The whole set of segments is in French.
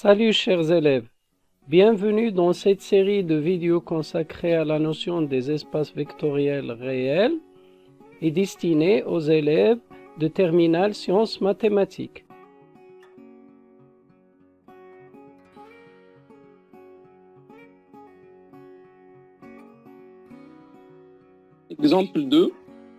Salut chers élèves, bienvenue dans cette série de vidéos consacrée à la notion des espaces vectoriels réels et destinée aux élèves de terminale sciences mathématiques. Exemple 2,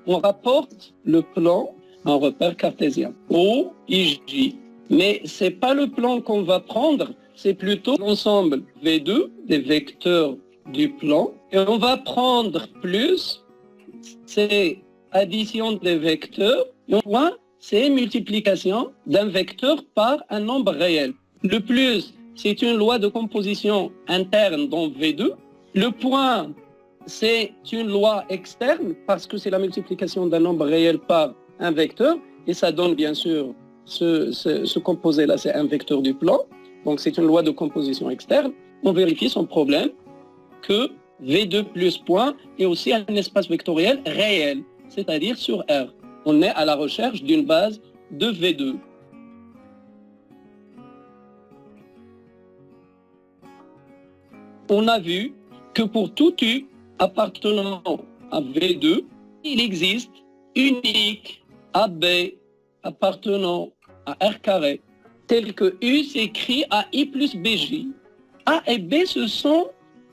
on rapporte le plan en repère cartésien, O, I, J. Mais ce n'est pas le plan qu'on va prendre, c'est plutôt l'ensemble V2 des vecteurs du plan. Et on va prendre plus, c'est addition des vecteurs, et point, c'est multiplication d'un vecteur par un nombre réel. Le plus, c'est une loi de composition interne dans V2. Le point, c'est une loi externe parce que c'est la multiplication d'un nombre réel par un vecteur et ça donne bien sûr ce composé-là, c'est un vecteur du plan. Donc c'est une loi de composition externe. On vérifie son problème que V2 plus point est aussi un espace vectoriel réel, c'est-à-dire sur R. On est à la recherche d'une base de V2. On a vu que pour tout U appartenant à V2, il existe unique AB appartenant à R carré, tel que U s'écrit à I plus BJ. A et B, ce sont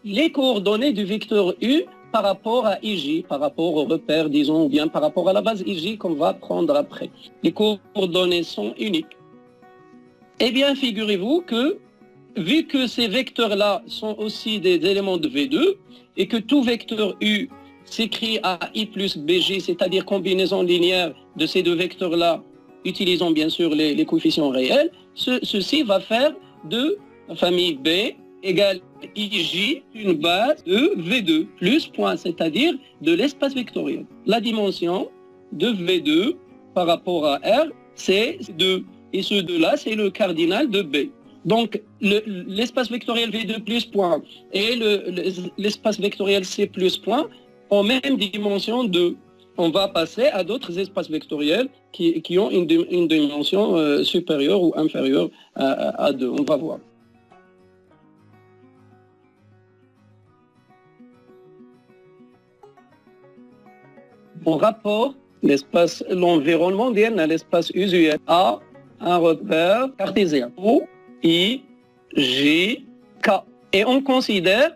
les coordonnées du vecteur U par rapport à IJ, par rapport au repère, disons, ou bien par rapport à la base IJ qu'on va prendre après. Les coordonnées sont uniques. Eh bien, figurez-vous que, vu que ces vecteurs-là sont aussi des éléments de V2, et que tout vecteur U s'écrit à I plus BJ, c'est-à-dire combinaison linéaire de ces deux vecteurs-là, utilisant bien sûr les coefficients réels, ceci va faire de la famille B égale IJ une base de V2 plus point, c'est-à-dire de l'espace vectoriel. La dimension de V2 par rapport à R, c'est 2. Et ce 2-là, c'est le cardinal de B. Donc, l'espace vectoriel V2 plus point et l'espace vectoriel C plus point ont même dimension 2. On va passer à d'autres espaces vectoriels qui ont une dimension supérieure ou inférieure à 2. On va voir. On rapporte l'environnement vient à l'espace usuel A, un repère cartésien. O, I, J, K. Et on considère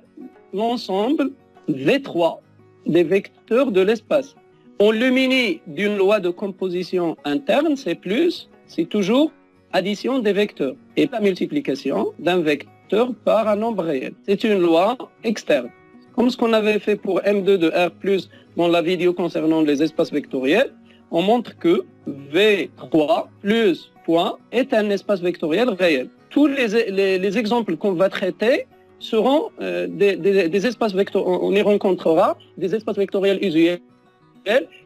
l'ensemble V3 des vecteurs de l'espace. On le munit d'une loi de composition interne, c'est toujours addition des vecteurs et la multiplication d'un vecteur par un nombre réel. C'est une loi externe. Comme ce qu'on avait fait pour M2 de R+, dans la vidéo concernant les espaces vectoriels, on montre que V3 plus point est un espace vectoriel réel. Tous les exemples qu'on va traiter seront des espaces vectoriels, on y rencontrera des espaces vectoriels usuels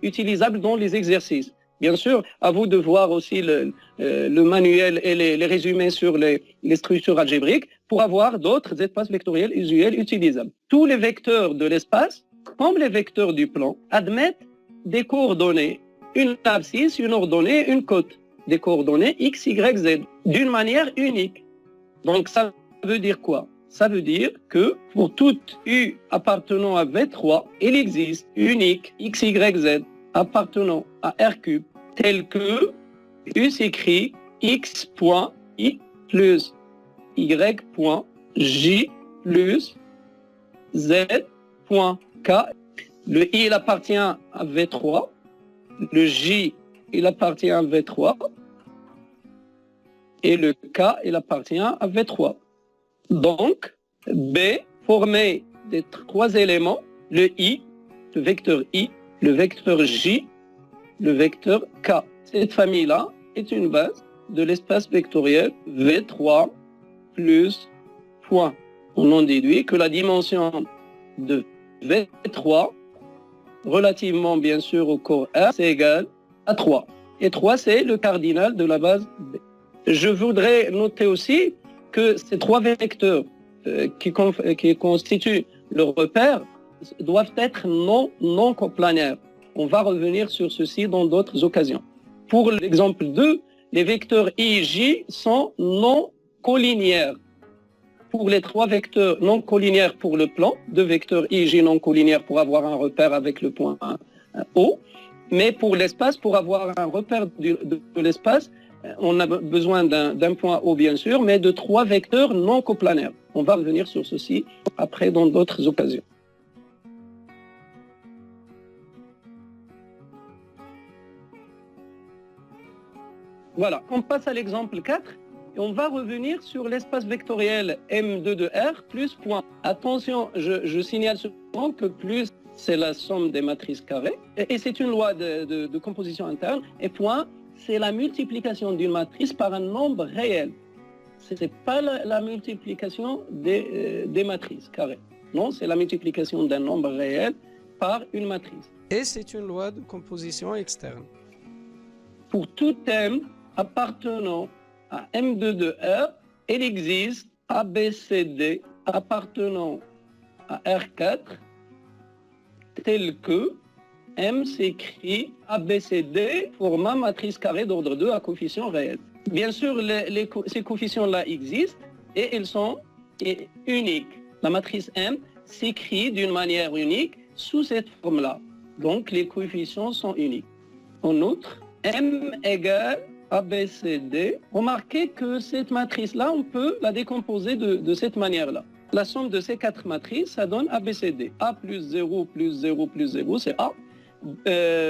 utilisables dans les exercices. Bien sûr, à vous de voir aussi le manuel et les résumés sur les structures algébriques pour avoir d'autres espaces vectoriels usuels utilisables. Tous les vecteurs de l'espace, comme les vecteurs du plan, admettent des coordonnées, une abscisse, une ordonnée, une cote, des coordonnées x, y, z, d'une manière unique. Donc ça veut dire quoi? Ça veut dire que pour toute U appartenant à V3, il existe unique x, y, z appartenant à R3, tel que U s'écrit x point I plus y point J plus z point K. Le I, il appartient à V3. Le J, il appartient à V3. Et le K, il appartient à V3. Donc, B formé des trois éléments, le I, le vecteur I, le vecteur J, le vecteur K. Cette famille-là est une base de l'espace vectoriel V3 plus point. On en déduit que la dimension de V3, relativement bien sûr au corps R, c'est égal à 3. Et 3, c'est le cardinal de la base B. Je voudrais noter aussi que ces trois vecteurs qui constituent le repère doivent être non coplanaires. On va revenir sur ceci dans d'autres occasions. Pour l'exemple 2, les vecteurs I et J sont non collinéaires pour les trois vecteurs non collinéaires pour le plan, deux vecteurs I et J non collinéaires pour avoir un repère avec le point O, mais pour l'espace, pour avoir un repère de l'espace, on a besoin d'un point O bien sûr, mais de trois vecteurs non coplanaires. On va revenir sur ceci après dans d'autres occasions. Voilà, on passe à l'exemple 4 et on va revenir sur l'espace vectoriel M2 de R plus point. Attention, je signale souvent que plus c'est la somme des matrices carrées et c'est une loi de composition interne et point c'est la multiplication d'une matrice par un nombre réel. Ce n'est pas la multiplication des matrices carrées. Non, c'est la multiplication d'un nombre réel par une matrice. Et c'est une loi de composition externe. Pour tout M appartenant à M2 de R, il existe ABCD appartenant à R4 tel que M s'écrit ABCD format matrice carrée d'ordre 2 à coefficient réel. Bien sûr, ces coefficients-là existent et ils sont uniques. La matrice M s'écrit d'une manière unique sous cette forme-là. Donc, les coefficients sont uniques. En outre, M égale ABCD. Remarquez que cette matrice-là, on peut la décomposer de cette manière-là. La somme de ces quatre matrices, ça donne ABCD. A plus 0 plus 0 plus 0, c'est A.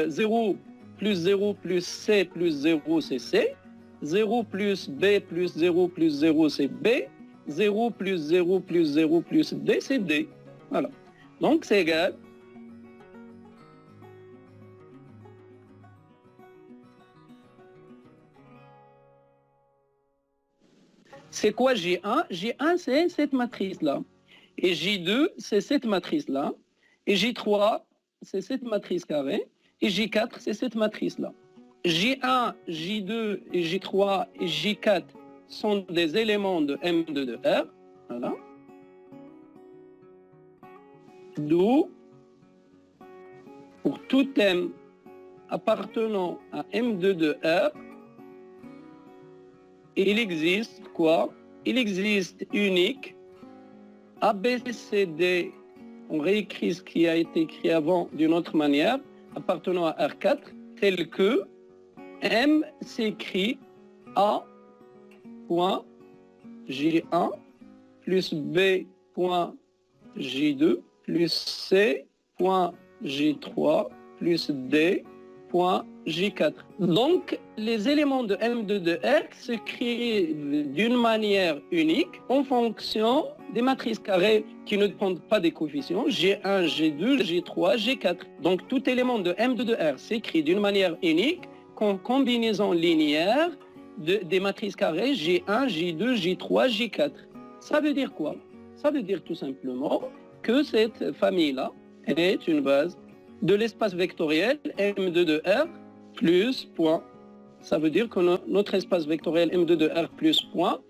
0 plus 0 plus C plus 0, c'est C. 0 plus B plus 0 plus 0, c'est B. 0 plus 0 plus 0 plus D, c'est D. Voilà. Donc, c'est égal. C'est quoi J1? J1, c'est cette matrice-là. Et J2, c'est cette matrice-là. Et J3, c'est cette matrice carrée. Et J4, c'est cette matrice-là. J1, J2, et J3 et J4 sont des éléments de M2 de R. Voilà. D'où, pour tout M appartenant à M2 de R, il existe quoi? Il existe unique ABCD, on réécrit ce qui a été écrit avant d'une autre manière, appartenant à R4, tel que M s'écrit A point J1 plus B point J2 plus C point J3 plus D point J4. Donc, les éléments de M2 de R se créent d'une manière unique en fonction des matrices carrées qui ne dépendent pas des coefficients G1, G2, G3, G4. Donc, tout élément de M2 de R s'écrit d'une manière unique qu'en combinaison linéaire des matrices carrées G1, J2, J3, J4. Ça veut dire quoi? Ça veut dire tout simplement que cette famille-là est une base de l'espace vectoriel M2 de R plus point. Ça veut dire que notre espace vectoriel M2 de R plus point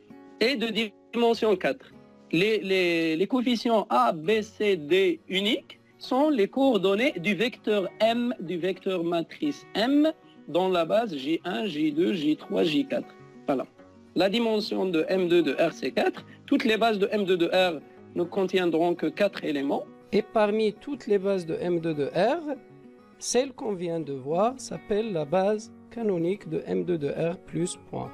est de dimension 4. Les coefficients A, B, C, D uniques sont les coordonnées du vecteur M, du vecteur matrice M, dans la base J1, J2, J3, J4. Voilà. La dimension de M2 de R, c'est 4. Toutes les bases de M2 de R ne contiendront que 4 éléments. Et parmi toutes les bases de M2 de R, celle qu'on vient de voir s'appelle la base canonique de M2 de R plus point.